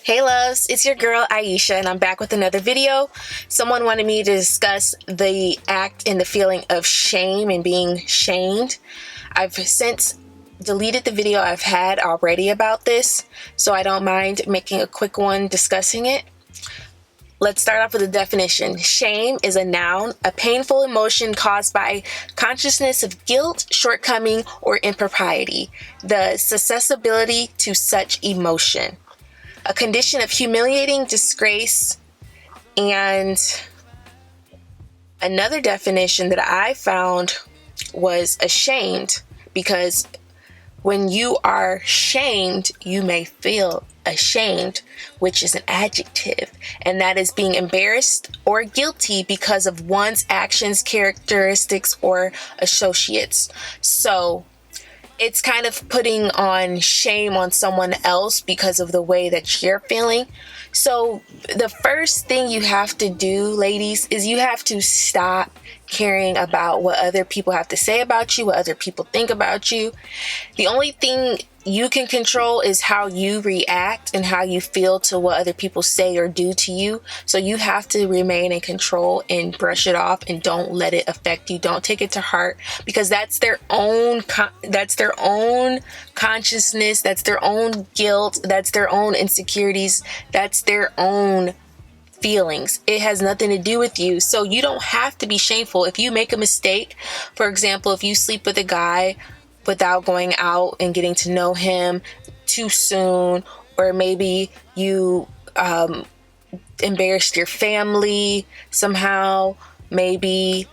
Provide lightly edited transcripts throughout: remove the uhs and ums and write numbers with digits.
Hey loves, it's your girl Aisha and I'm back with another video. Someone wanted me to discuss the act and the feeling of shame and being shamed. I've since deleted the video I've had already about this, so I don't mind making a quick one discussing it. Let's start off with the definition. Shame is a noun, a painful emotion caused by consciousness of guilt, shortcoming, or impropriety. The susceptibility to such emotion. A condition of humiliating disgrace. And another definition that I found was ashamed, because when you are shamed, you may feel ashamed, which is an adjective, and that is being embarrassed or guilty because of one's actions, characteristics, or associates. So it's kind of putting on shame on someone else because of the way that you're feeling. So the first thing you have to do, ladies, is you have to stop caring about what other people have to say about you, what other people think about you. The only thing you can control is how you react and how you feel to what other people say or do to you. So you have to remain in control and brush it off and don't let it affect you. Don't take it to heart, because that's their own consciousness, that's their own guilt, that's their own insecurities, that's their own feelings. It has nothing to do with you. So you don't have to be shameful. If you make a mistake, for example, if you sleep with a guy without going out and getting to know him too soon, or maybe you embarrassed your family somehow, maybe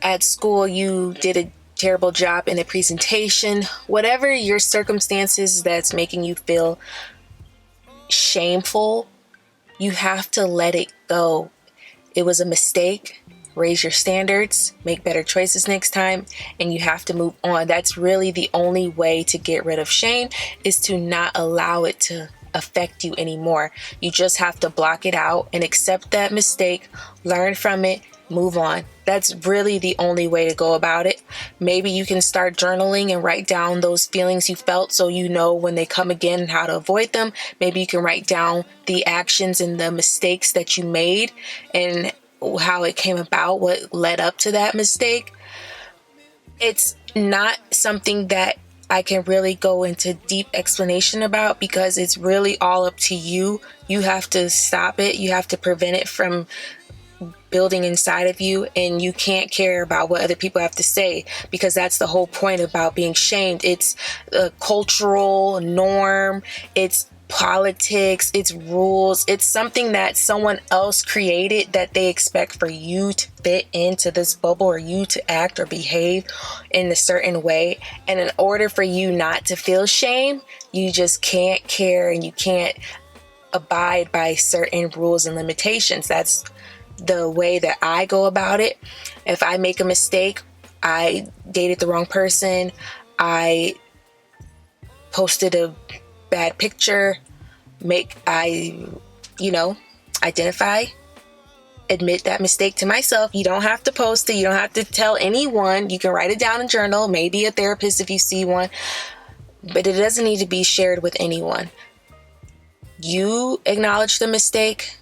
at school you did a terrible job in a presentation, whatever your circumstances that's making you feel shameful, you have to let it go. It was a mistake. Raise your standards, make better choices next time, and you have to move on. That's really the only way to get rid of shame, is to not allow it to affect you anymore. You just have to block it out and accept that mistake, learn from it, move on. That's really the only way to go about it. Maybe you can start journaling and write down those feelings you felt so you know when they come again and how to avoid them. Maybe you can write down the actions and the mistakes that you made and how it came about, what led up to that mistake. It's not something that I can really go into deep explanation about, because it's really all up to you. You have to stop it. You have to prevent it from building inside of you, and you can't care about what other people have to say, because that's the whole point about being shamed. It's a cultural norm, it's politics, it's rules, it's something that someone else created that they expect for you to fit into this bubble, or you to act or behave in a certain way. And in order for you not to feel shame, you just can't care and you can't abide by certain rules and limitations. That's the way that I go about it. If I make a mistake, I dated the wrong person, I posted a bad picture, identify, admit that mistake to myself. You don't have to post it. You don't have to tell anyone. You can write it down in a journal, maybe a therapist if you see one, but it doesn't need to be shared with anyone. You acknowledge the mistake.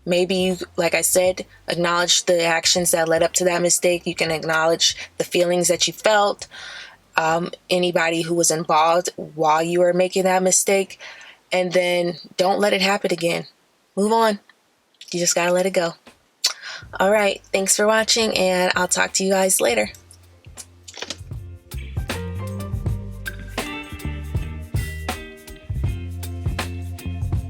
Maybe you, like I said, acknowledge the actions that led up to that mistake. You can acknowledge the feelings that you felt, anybody who was involved while you were making that mistake, and then don't let it happen again. Move on. You just gotta let it go. All right. Thanks for watching, and I'll talk to you guys later.